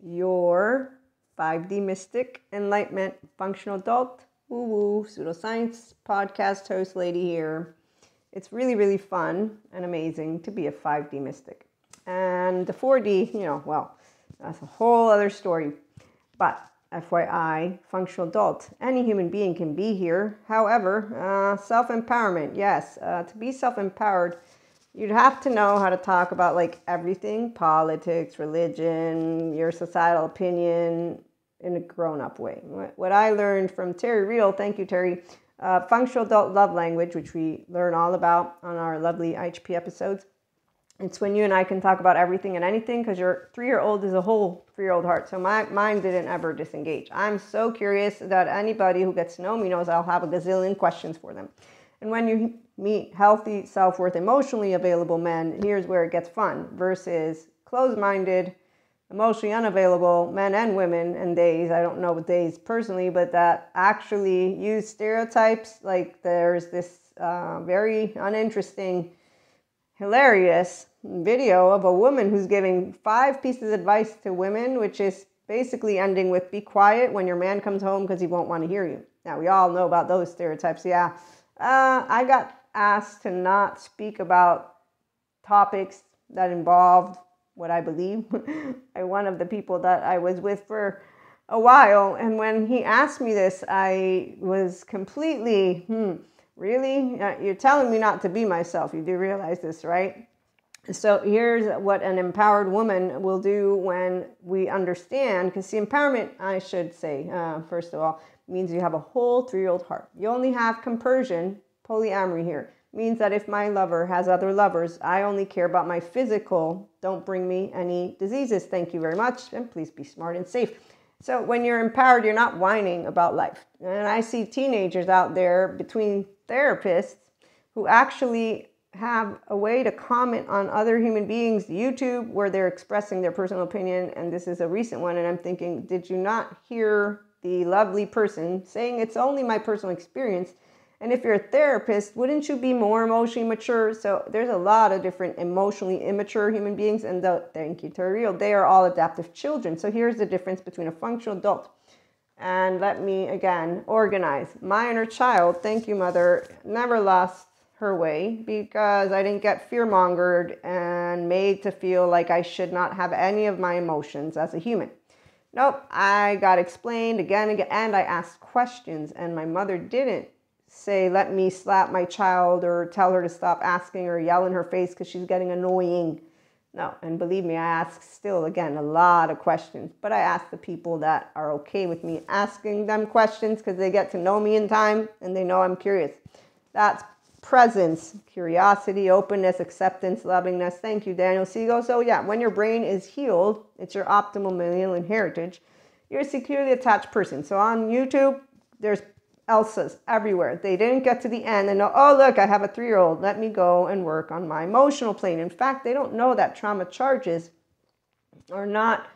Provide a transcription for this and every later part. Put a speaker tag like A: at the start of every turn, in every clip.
A: your 5D mystic, enlightenment, functional adult, woo-woo, pseudoscience podcast host lady here. It's really, really fun and amazing to be a 5D mystic. And the 4D, well, that's a whole other story. But FYI, functional adult, any human being can be here. However, self-empowerment, yes, to be self-empowered, you'd have to know how to talk about like everything, politics, religion, your societal opinion in a grown-up way. What I learned from Terry Real, thank you, Terry, functional adult love language, which we learn all about on our lovely IHP episodes. It's when you and I can talk about everything and anything, because your 3-year-old is a whole 3-year-old heart. So my mind didn't ever disengage. I'm so curious that anybody who gets to know me knows I'll have a gazillion questions for them. And when you meet healthy, self-worth, emotionally available men, here's where it gets fun, versus closed-minded, emotionally unavailable men and women and days. I don't know what days personally, but that actually use stereotypes. Like there's this very uninteresting, hilarious video of a woman who's giving 5 pieces of advice to women, which is basically ending with be quiet when your man comes home because he won't want to hear you. Now, we all know about those stereotypes. Yeah. I got asked to not speak about topics that involved what I believe. One of the people that I was with for a while, and when he asked me this, I was completely, really? You're telling me not to be myself. You do realize this, right? So here's what an empowered woman will do when we understand, because the empowerment, I should say, first of all, means you have a whole 3-year-old heart. You only have compersion, polyamory here. Means that if my lover has other lovers, I only care about my physical. Don't bring me any diseases. Thank you very much. And please be smart and safe. So when you're empowered, you're not whining about life. And I see teenagers out there between therapists who actually have a way to comment on other human beings, YouTube, where they're expressing their personal opinion. And this is a recent one. And I'm thinking, did you not hear the lovely person saying it's only my personal experience? And if you're a therapist, wouldn't you be more emotionally mature? So there's a lot of different emotionally immature human beings. And thank you, Terry Real, they are all adaptive children. So here's the difference between a functional adult. And let me, again, organize. My inner child, thank you, mother, never lost her way because I didn't get fear-mongered and made to feel like I should not have any of my emotions as a human. Nope, I got explained again and again, and I asked questions, and my mother didn't say, let me slap my child or tell her to stop asking or yell in her face because she's getting annoying. No, and believe me, I ask still, again, a lot of questions. But I ask the people that are okay with me asking them questions because they get to know me in time and they know I'm curious. That's presence, curiosity, openness, acceptance, lovingness. Thank you, Daniel Siegel. So yeah, when your brain is healed, it's your optimal mammalian heritage. You're a securely attached person. So on YouTube, there's Elsas everywhere. They didn't get to the end and know, oh, look, I have a 3-year-old. Let me go and work on my emotional plane. In fact, they don't know that trauma charges are not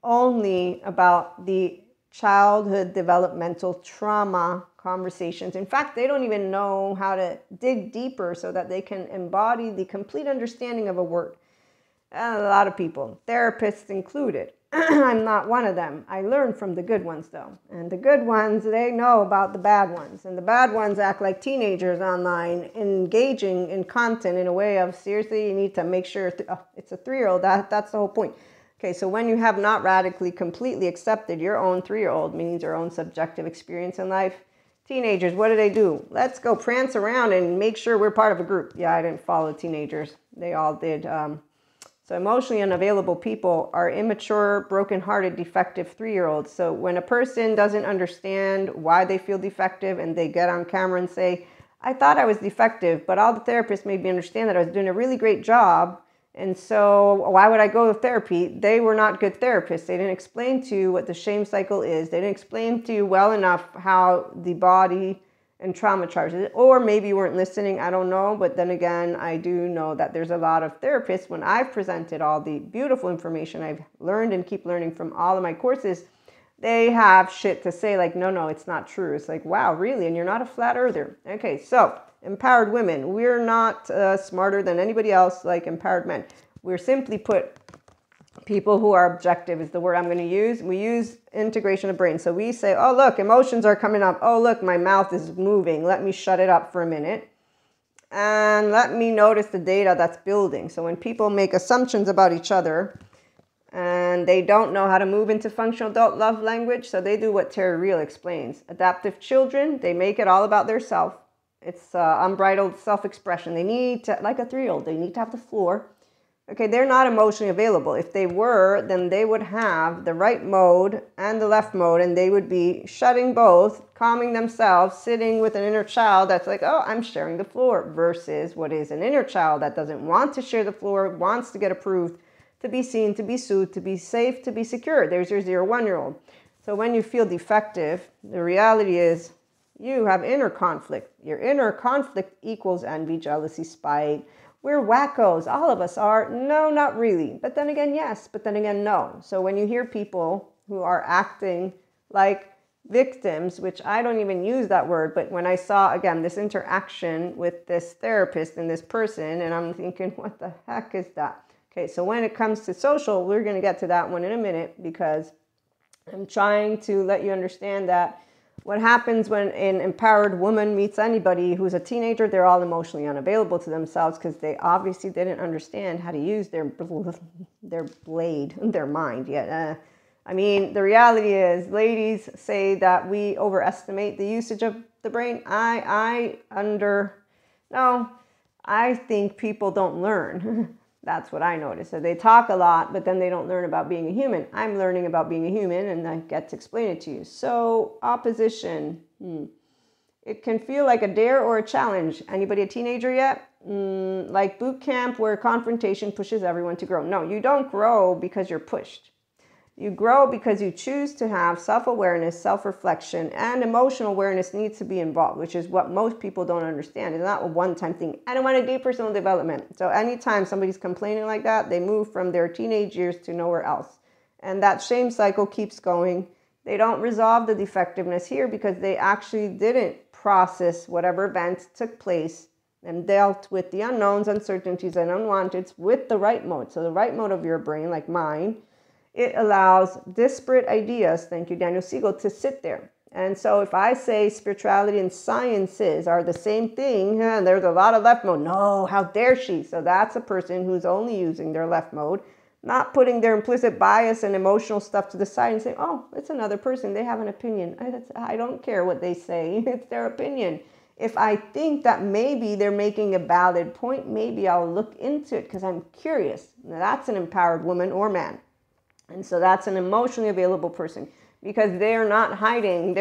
A: only about the childhood developmental trauma conversations. In fact, they don't even know how to dig deeper so that they can embody the complete understanding of a word. A lot of people, therapists included. I'm not one of them. I learn from the good ones, though. And the good ones, they know about the bad ones. And the bad ones act like teenagers online, engaging in content in a way of, seriously, you need to make sure it's a 3-year-old. That's the whole point. Okay, so when you have not radically, completely accepted your own 3-year-old, means your own subjective experience in life, teenagers, what do? Let's go prance around and make sure we're part of a group. Yeah, I didn't follow teenagers. They all did. So emotionally unavailable people are immature, broken-hearted, defective 3-year-olds. So when a person doesn't understand why they feel defective and they get on camera and say, I thought I was defective, but all the therapists made me understand that I was doing a really great job. And so why would I go to therapy? They were not good therapists. They didn't explain to you what the shame cycle is. They didn't explain to you well enough how the body and trauma charges it. Or maybe you weren't listening, I don't know. But then again, I do know that there's a lot of therapists, when I've presented all the beautiful information I've learned and keep learning from all of my courses, they have shit to say like, no, it's not true. It's like, wow, really? And you're not a flat earther. Okay, so empowered women, we're not smarter than anybody else like empowered men. We're simply put, People who are objective is the word I'm going to use. We use integration of brain. So we say, oh, look, emotions are coming up. Oh, look, my mouth is moving. Let me shut it up for a minute. And let me notice the data that's building. So when people make assumptions about each other and they don't know how to move into functional adult love language, so they do what Terry Real explains. Adaptive children, they make it all about their self. It's unbridled self-expression. They need to, like a 3-year-old, they need to have the floor. Okay, they're not emotionally available. If they were, then they would have the right mode and the left mode, and they would be shutting both, calming themselves, sitting with an inner child that's like, oh, I'm sharing the floor, versus what is an inner child that doesn't want to share the floor, wants to get approved, to be seen, to be soothed, to be safe, to be secure. There's your 0-1-year-old. So when you feel defective, the reality is you have inner conflict. Your inner conflict equals envy, jealousy, spite. We're wackos. All of us are. No, not really. But then again, yes. But then again, no. So when you hear people who are acting like victims, which I don't even use that word, but when I saw, again, this interaction with this therapist and this person, and I'm thinking, what the heck is that? Okay, so when it comes to social, we're going to get to that one in a minute, because I'm trying to let you understand that what happens when an empowered woman meets anybody who's a teenager, they're all emotionally unavailable to themselves because they obviously didn't understand how to use their blade, their mind yet. I mean, the reality is, ladies say that we overestimate the usage of the brain. I think people don't learn. That's what I notice. So they talk a lot, but then they don't learn about being a human. I'm learning about being a human, and I get to explain it to you. So opposition, it can feel like a dare or a challenge. Anybody a teenager yet? Like boot camp where confrontation pushes everyone to grow. No, you don't grow because you're pushed. You grow because you choose to have self-awareness, self-reflection, and emotional awareness needs to be involved, which is what most people don't understand. It's not a one-time thing. I don't want to do personal development. So anytime somebody's complaining like that, they move from their teenage years to nowhere else. And that shame cycle keeps going. They don't resolve the defectiveness here because they actually didn't process whatever events took place and dealt with the unknowns, uncertainties, and unwanteds with the right mode. So the right mode of your brain, like mine, it allows disparate ideas, thank you, Daniel Siegel, to sit there. And so if I say spirituality and sciences are the same thing, and there's a lot of left mode, no, how dare she? So that's a person who's only using their left mode, not putting their implicit bias and emotional stuff to the side and saying, oh, it's another person, they have an opinion. I don't care what they say, it's their opinion. If I think that maybe they're making a valid point, maybe I'll look into it because I'm curious. Now, that's an empowered woman or man. And so that's an emotionally available person because they're not hiding.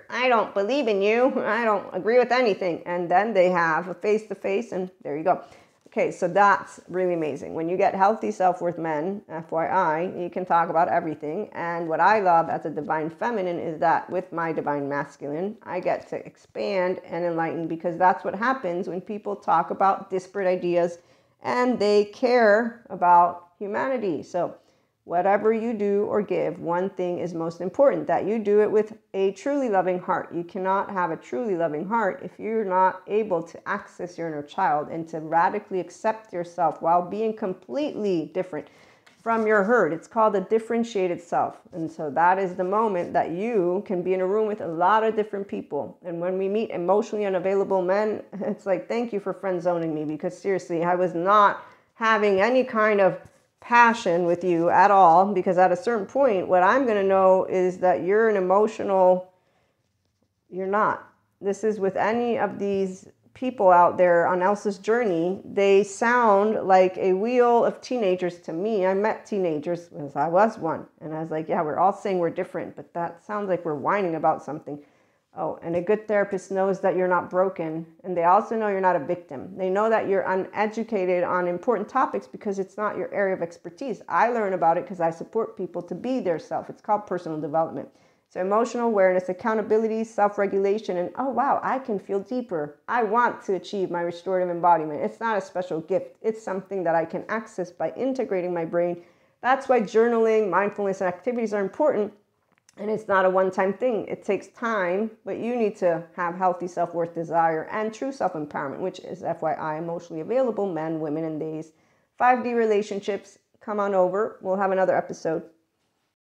A: I don't believe in you. I don't agree with anything. And then they have a face-to-face and there you go. Okay, so that's really amazing. When you get healthy self-worth men, FYI, you can talk about everything. And what I love as a divine feminine is that with my divine masculine, I get to expand and enlighten because that's what happens when people talk about disparate ideas and they care about humanity. So whatever you do or give, one thing is most important, that you do it with a truly loving heart. You cannot have a truly loving heart if you're not able to access your inner child and to radically accept yourself while being completely different from your herd. It's called a differentiated self. And so that is the moment that you can be in a room with a lot of different people. And when we meet emotionally unavailable men, it's like, thank you for friend zoning me, because seriously, I was not having any kind of passion with you at all, because at a certain point what I'm going to know is that you're not. This is with any of these people out there on Elsa's journey. They sound like a wheel of teenagers to me. I met teenagers as I was one, and I was like, yeah, we're all saying we're different, but that sounds like we're whining about something. Oh, and a good therapist knows that you're not broken. And they also know you're not a victim. They know that you're uneducated on important topics because it's not your area of expertise. I learn about it because I support people to be their self. It's called personal development. So emotional awareness, accountability, self-regulation, and oh, wow, I can feel deeper. I want to achieve my restorative embodiment. It's not a special gift. It's something that I can access by integrating my brain. That's why journaling, mindfulness, and activities are important. And it's not a one-time thing. It takes time, but you need to have healthy self-worth, desire, and true self-empowerment, which is FYI, emotionally available, men, women, and days. 5D relationships, come on over. We'll have another episode.